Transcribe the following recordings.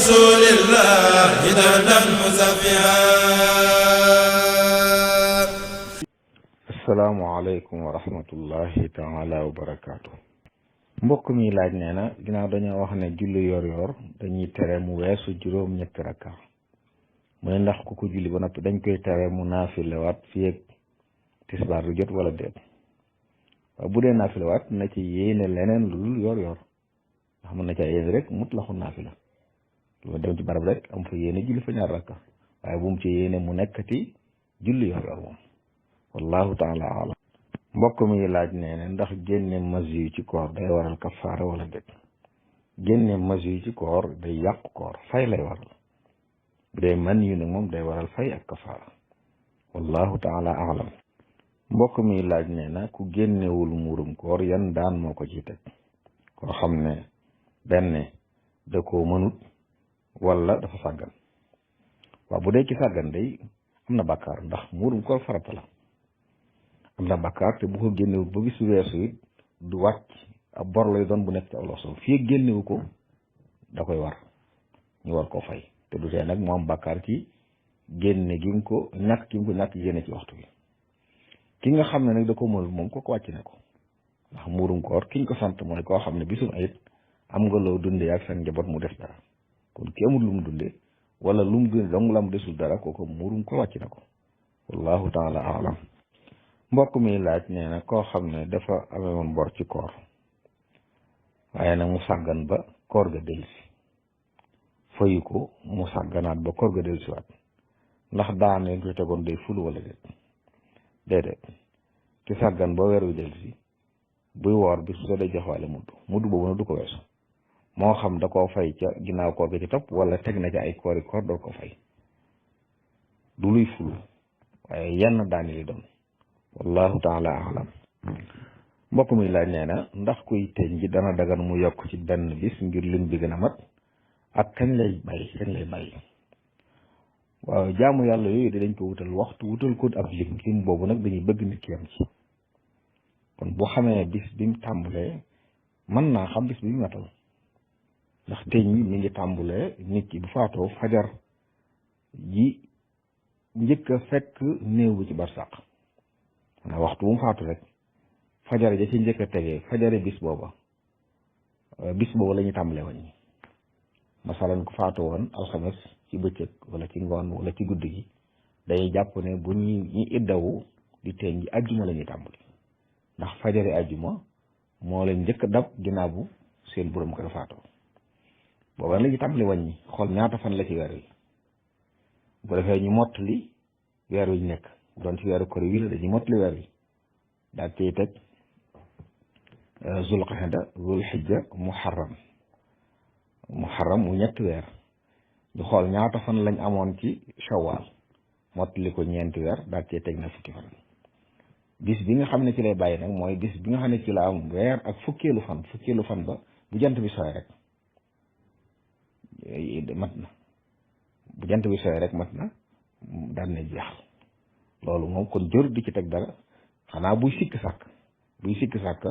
رسول الله دردا مزفها. asalaamaaleykum wa rahmatullahi taala wa barakaatu. mbokk mi laaj nee na ginnaaw dañoo wax ne julli yor yor dañuy tere mu weesu juróom-ñetti rakka mu ne ndax ku ko julli ba noppi dañ koy tere mu naafilewaat fii ak tisbaar du jot wala déet. waaw bu dee naafilewaat na ci yéene leneen lu dul yor yor ndax mën na caa yéene rek mut laxu naafila lu dem ci barab rek am fa yéene julli fa ñaar rakka waaye bu mu ci yéene mu nekkati julli yor yor moom wallahu taala alam. mbokk mi laaj nee na ndax génne masi yu ci koor day waral kafaara wala déet. génne masi yu ci koor day yàqu koor fay lay waral bu dee man yu nag moom day waral fay ak kafaara wallahu taala alam. mbokk mi laaj nee na ku génnewul muurum koor yan daan moo ko ci teg koo xam ne benn da koo mënut wala dafa sàggan. waaw bu dee ci sàggan day am na bàkkaar ndax muurum koor farata la am na bàkkaar te bu ko génnewul ba bisu weesu it du wàcc ab bor lay doon bu nekk ci aw loxoom fii génnewu ko da koy war ñu war koo fay te du tee nag mu am bàkkaar ci génne gi mu ko ñàkk gi mu ko ñàkk génne ci waxtu bi. ki nga xam ne nag da ko mënul moom ko wàcc ne ko ndax muurum koor ki ñu ko sant mooy koo xam ne bisum ayit am nga loo dundee ak seen njaboot mu des dara kon ki amul lu mu dundee wala lu mu dundee dong la mu desul dara kooku muurum koor wàcc na ko wallahu taala alam. mbokk mi laaj nee na koo xam ne dafa amee woon bor ci koor waaye nag mu sàggan ba koor ga dellusi fayu ko mu sàgganaat ba koor ga dellusiwaat ndax daan leen koy tegoon day ful wala déet. déedéet ki sàggan ba weer wi dellusi buy woor bis bu soo day joxwaale mudd boobu nag du ko weesu moo xam da koo fay ca ginnaaw koor ga ci topp wala teg na ca ay koori koor doo ko fay du luy ful waaye yenn daani li doon wallahu taala alam. mbokk mi laaj nee na ndax kuy teñ ji dana dagan mu yokk ci benn bis ngir lim bi gën a mat ak kañ lay bàyyi. waaw jaamu yàlla yooyu dañ ko wutal waxtu wutal ko ab lim boobu nag dañuy bëgg nit ki yam ci kon bu xamee bis bi mu tàmbulee mën naa xam bis bi mu matal ndax teñ yi mi ngi tàmbulee nit ki bu faatoo fajar ji njëkk a fekk néew bi ci barsàq xanaa waxtu bu mu faatu rek fajar ja ci njëkk a tegee fajare bis booba la ñuy tàmbalee wàññi masalan ku faatu woon alxames ci bëccëg wala ci ngoon wala ci guddi gi day jàpp ne bu ñi iddawu di teeñ ji ajjuma la ñuy tàmbali ndax fajare ajjuma moo leen njëkk a dab ginnaaw bu seen borom kër faatoo booba la ñuy tàmbali wàññi xool ñaata fan la ci weer wi bu ko defee ñu mottali weer wi ñu nekk doon ci weeru kor wi la dañuy mottali weer wi daal ciy teg zulqaada zulhijja muharram mu ñetti weer ñu xool ñaata fan lañ amoon ci shawwal mottali ko ñeenti weer daal cee teg na fukki fan bis bi nga xam ne ci lay bàyyi nag mooy bis bi nga xam ne ci la am weer ak fukkeelu fan ba bu jant bi sooy rek mat na bu jant bi sooy rek mat na daan na jeexal loolu moom kon jër di ci teg dara xanaa buy sikk sàkk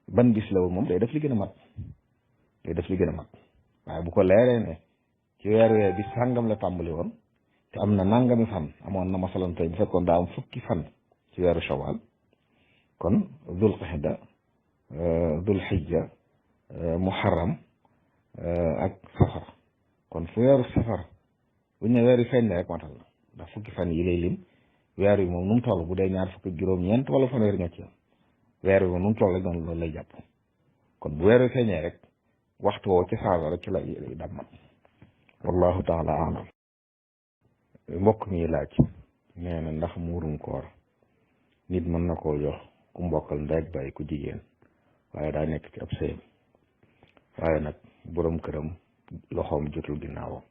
ban bis la woon moom day def li gën a mat waaye bu ko leeree ne ci weer bi sàngam la tàmbali woon te am na nangami fan amoon na masalan tey bu fekkoon daa am fukki fan ci weeru shawal kon dul qixda dul xijja muharram ak safar kon fu weeru safar buñ ne weer yi feeñ ne rek matal na ndax fukki fan yi lay lim weer wi moom nu mu toll bu dee ñaar fukki juróom-ñeent wala fanweer ñoo ci am weer wi moom nu mu toll rek noonu loolu lay jàpp kon bu weer wi feeñee rek waxtu woo ci saasa rek ci la dammat wallahu taala alam. mbokk mi laaj nee na ndax muurum koor nit mën na koo jox ku mbokkal ndeeg bàyyi ku jigéen waaye daa nekk ci ab sëyam waaye nag borom këram loxoom jotul ginnaawam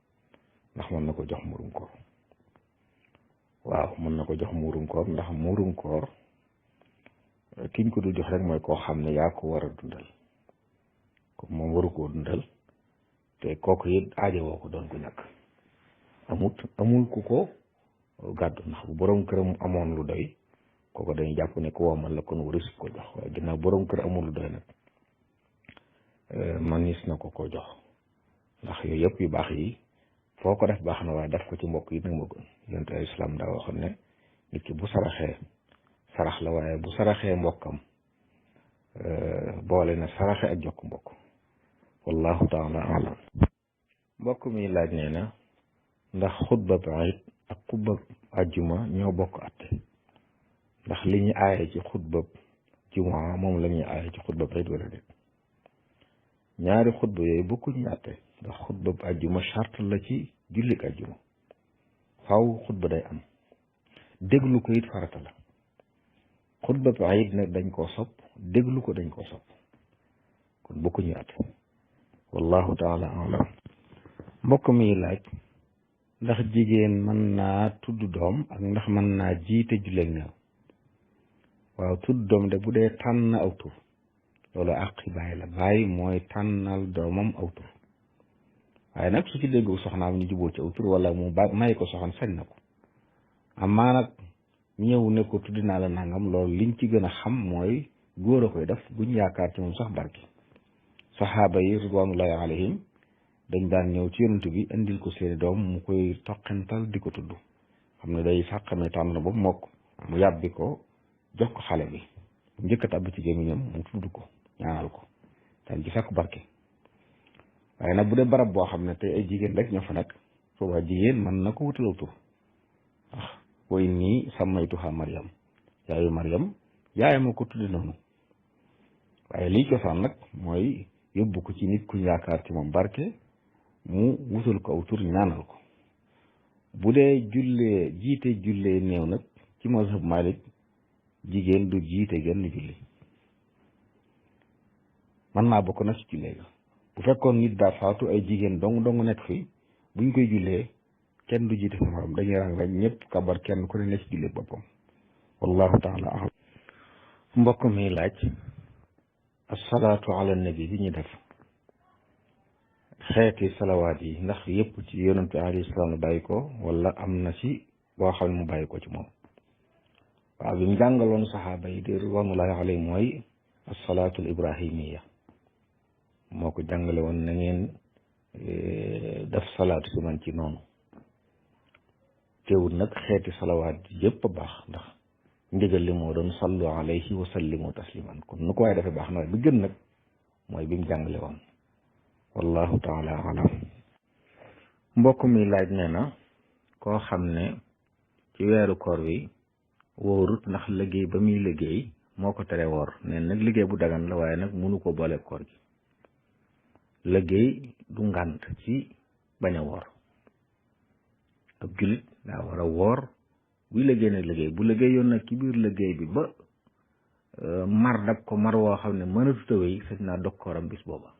ndax mën na ko jox muurum koor. waaw mën na ko jox muurum koor ndax muurum koor kiñ ko du jox rek mooy koo xam ne yaa ko war a dundal comme moom waru koo dundal te kooku it aajo woo ko doon ko ñàkk amul ku ko gàddu ndax bu borom këram amoon lu doy kooku dañuy jàpp ne ku womal la kon waris ko jox waaye ginnaaw borom kër amul lu doy nag manis na ko jox ndax yooyu yëpp yu baax yi foo ko def baax na waaye def ko ci mbokk yi nag moo gën. yonent al islam daa waxoon ne nit ki bu saraxee sarax la waaye bu saraxee mbokkam boole na saraxe ak jokk mbokk. wallahu taala alam. mbokk mi laaj nee na ndax xutba baid ak xutba ajjuma ñoo bokk atte ndax li ñu aaye ci xutba jumaa moom la ñuy aaye ci xutba baid wala déet. ñaari xutba yooyu bokkuñu atte ndax xutba ajjuma charte la ci jullik ajjuma faaw xutba day am déglu ko it farata la. xutba baid nag dañ koo sopp déglu ko dañ koo sopp kon bokkuñu atte. wallahu taala alam. mbokk mi laaj ndax jigéen mën naa tudd doom ak ndax mën naa jiite julleeg néew. waaw tudd doom de bu dee tànn aw tur loolu àqi bàyyi la bàyyi mooy tànnal doomam aw tur waaye nag su ci déggu soxnaam ñu juboo ci aw tur wala mu may ko soxan sañ na ko amaa nag ñëw ne ko tuddi naa la nangam loolu liñ ci gën a xam mooy góor a koy def buñ yaakaar ci moom sax barki. saxaaba yi ridwanullahi alayhim dañ daan ñëw ci yonent bi indil ko seeni doom mu koy toqental di ko tudd xam ne day sàqamee tànn ba mokk mu yàbbi ko jox ko xale bi njëkk a tàbb ci gémmiñam mu tudd ko ñaanal ko daan ci fekk barke. waaye nag bu dee barab boo xam ne tey ay jigéen rek ñoo fa nekk boobaa jigéen mën na ko wutalaw tur wax way nii sammaytuha Maryam yaayu Maryam yaayama ko tudde noonu waaye lii cosaan nag mooy yóbbu ko ci nit ku yaakaar ci moom barke mu wutal ko aw tur ñaanal ko. bu dee jiite jullee néew nag ci mazhab Malik jigéen du jiite genn julli man naa bokk na ci jullee ga bu fekkoon nit daa faatu ay jigéen dong nekk fi buñ koy jullee kenn du jiite sa morom dañuy rang rek ñëpp kabar kenn ku ne ne ci jullee boppam. wallahu taala alam. mbokk mi laaj asalaatu ala nabi bi ñu def xeeti salawaat yi ndax yëpp ci yonent bi alayhi salaam la bàyyi ko wala am na ci boo xam ne mu bàyyi ko ci moom. waaw bi mu jàngaloon saxaaba yi di ridwanullahi alayhim mooy asalaatul ibrahimiya moo ko jàngale woon na ngeen def salaatu si man ci noonu teewul nag xeeti salawaat yëpp a baax ndax ndigal li moo doon sallu alayhi wa sallimu tasliman kon nu ko waaye dafay baax na waaye bi gën nag mooy bi mu jàngale woon. wallahu taala alam. mbokk mi laaj nee na koo xam ne ci weeru koor wi wóorut ndax liggéey ba muy liggéey moo ko tere woor nee nag liggéey bu dagan la waaye nag mënu ko boole koor gi. liggéey du ngànt ci bañ a woor ab jullit daa war a woor buy liggéey nag liggéey bu liggéey yoon nag ci biir liggéey bi ba mar dab ko mar woo xam ne mënatut a wéy sañ naa dog kooram bis booba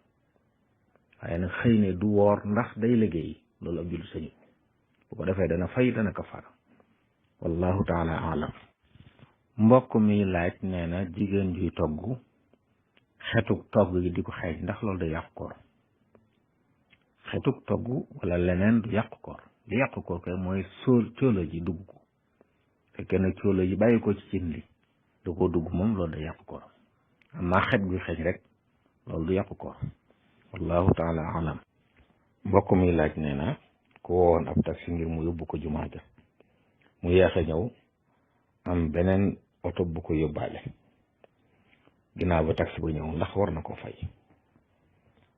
waaye nag xëy ne du woor ndax day liggéey loolu ab jullit sañu bu ko defee dana fay dana kafaara. wallahu taala alam. mbokk mi laaj nee na jigéen juy togg xetuk togg gi di ko xeeñ ndax loolu day yàqu koor. xetuk togg wala leneen du yàqu koor li yàqu koor kay mooy cóola ji dugg ko fekkee nag cóola ji bàyyi ko ci cin li da koo dugg moom loolu day yàqu koor amaa xet gi xeeñ rek loolu du yàqu koor. wallahu taala alam. mbokk mi laaj nee na ku wowoon ab taxi ngir mu yóbbu ko jumaa ja mu yeex a ñëw am beneen oto bu ko yóbbaale ginnaaw ba taxi ba ñëw ndax war na ko fay.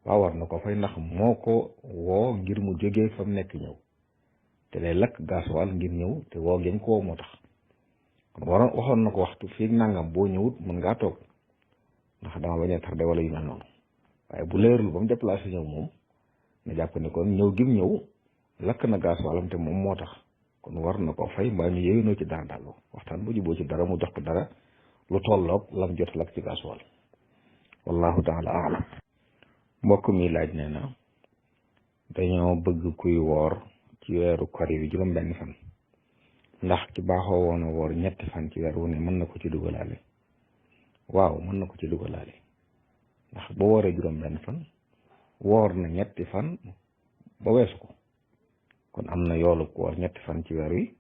waaw war na ko fay ndax moo ko woo ngir mu jógee fa mu nekk ñëw te lay lakk gasoil ngir ñëw te woo ngeen ko woo moo tax kon waxoon na ko waxtu fii nangam boo ñëwut mën ngaa toog ndax dama bañ a tardé wala yu mel noonu waaye bu leerul ba mu déplacé ñëw moom na jàpp ne kon ñëw gim ñëw lakk na gasoilam te moom moo tax kon war na ko fay mbaa ñu yéwénoo ci dara daal waxtaan bu juboo ci dara mu jox ko dara lu tolloog lam jot lakk ci gasoil. wallahu taala alam. mbokk mi laaj nee na dañoo bëgg kuy woor ci weeru koor wi juróom-benn fan ndax ci baaxoo woon a woor ñetti fan ci weer wu ne mën na ko ci dugalaale. waaw mën na ko ci dugalaale ndax ba wooree juróom-benn fan woor na ñetti fan ba weesu ko kon am na yoolu woor ñetti fan ci weer wi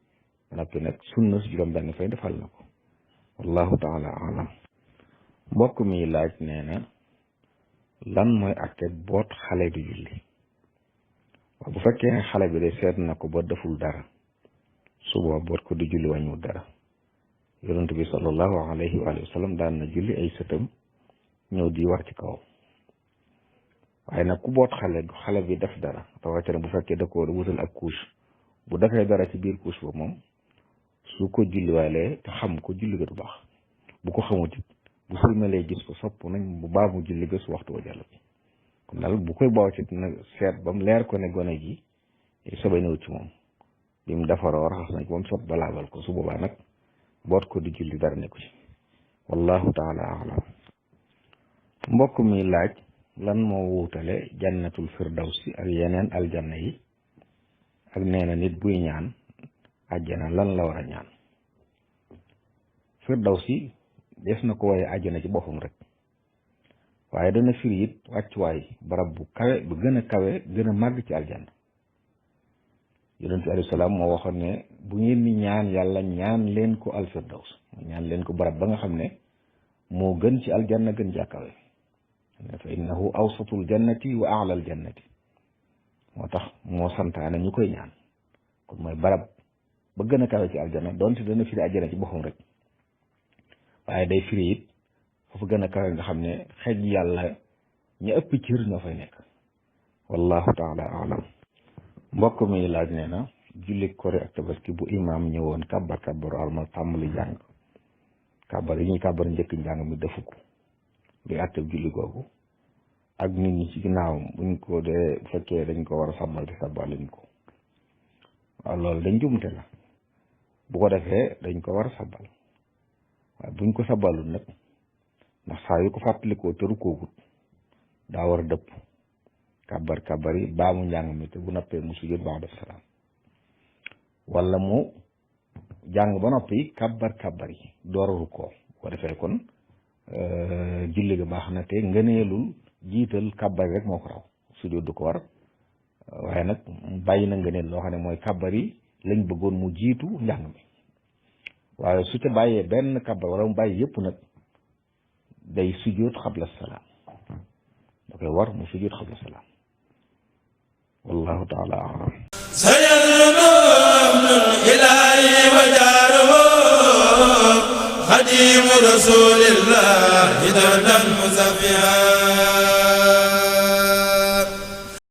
ba noppi nag sunna si juróom-benn fay defal na ko. wallahu taala alam. mbokk mi laaj nee na lan mooy àtte boot xale di julli. waaw bu fekkee ne xale bi de seet na ko ba deful dara suba boot ko di julli wàññiwul dara yonent bi sallallahu alayhi wa sallam daan na julli ay sëtam ñëw di war ci kawam waaye nag ku boot xale bi def dara rawatina bu fekkee da ko wutal ak couche bu defee dara ci biir couche ba moom su ko julliwaalee te xam ko julli ga du baax bu ko xamut it bu sëlmalee gis ko sopp nañ bu baax mu julli ga su waxtu wa jàll kon daal bu koy baaw ci na seet ba mu leer ko ne gone gi sobay ñëw ci moom bi mu defaroo raxas nañ ko ba mu set ba laabal ko su boobaa nag boot ko di julli dara nekku ci wallahu taala alam mbokk mi laaj lan moo wuutale jannatul firdawsi ak yeneen aljanna yi ak nee na nit buy ñaan àjjana lan la war a ñaan firdawsi des na ko waaye àjjana ci boppam rek waaye dana firi it wàccuwaay barab bu kawe bu gën a kawe gën a màgg ci aljanna yonent bi alayhi salaam moo waxoon ne bu ngeen ni ñaan yàlla ñaan leen ko al firdaws ñaan leen ko barab ba nga xam ne moo gën ci aljanna gën jàkkawe fa innahu awsatul jannati wa a'lal jannati moo tax moo santaane ñu koy ñaan kon mooy barab ba gën a kawe ci aljanna donte dana firi aljanna ci boppam rek waaye day firi it foofu gën a kawe nga xam ne xej yàlla ñu ëpp cër ñoo fay nekk wallahu taala alam mbokk mi laaj nee na julli kori ak tabaski bu imaam ñëwoon kàbbar kàbbaru almal tàmbali jàng kàbbar yi ñuy kàbbar njëkk njàng mi defu ko luy àttab julli googu ak nit ñi ci ginnaawam buñ ko dee bu fekkee dañ ko war a sabbal te sabbaluñ ko waaw loolu dañ jumte la bu ko defee dañ ko war a sabbal waaye buñ ko sabbalul nag ndax saa yu ko fàttalikoo tëru koogut daa war a dëpp kàbbar yi baamu njàng mi te bu noppee mu sujjóot ba'da salaam wala mu jàng ba noppi kàbbar yi door a rukkoo bu ko defee kon julli ga baax na te ngëneelul jiital kàbbar yi rek moo ko raw sujjóot du ko war waaye nag bàyyi na ngëneel loo xam ne mooy kàbbar yi lañ bëggoon mu jiitu njàng mi waaye su ca bàyyee benn kàbbar wala mu bàyyi yëpp nag day sujjóot xabla salaam da koy war mu sujjóot xabla salaam wallahu taala alam sayalnul ilahi wa jaruhu xadimu rasulillah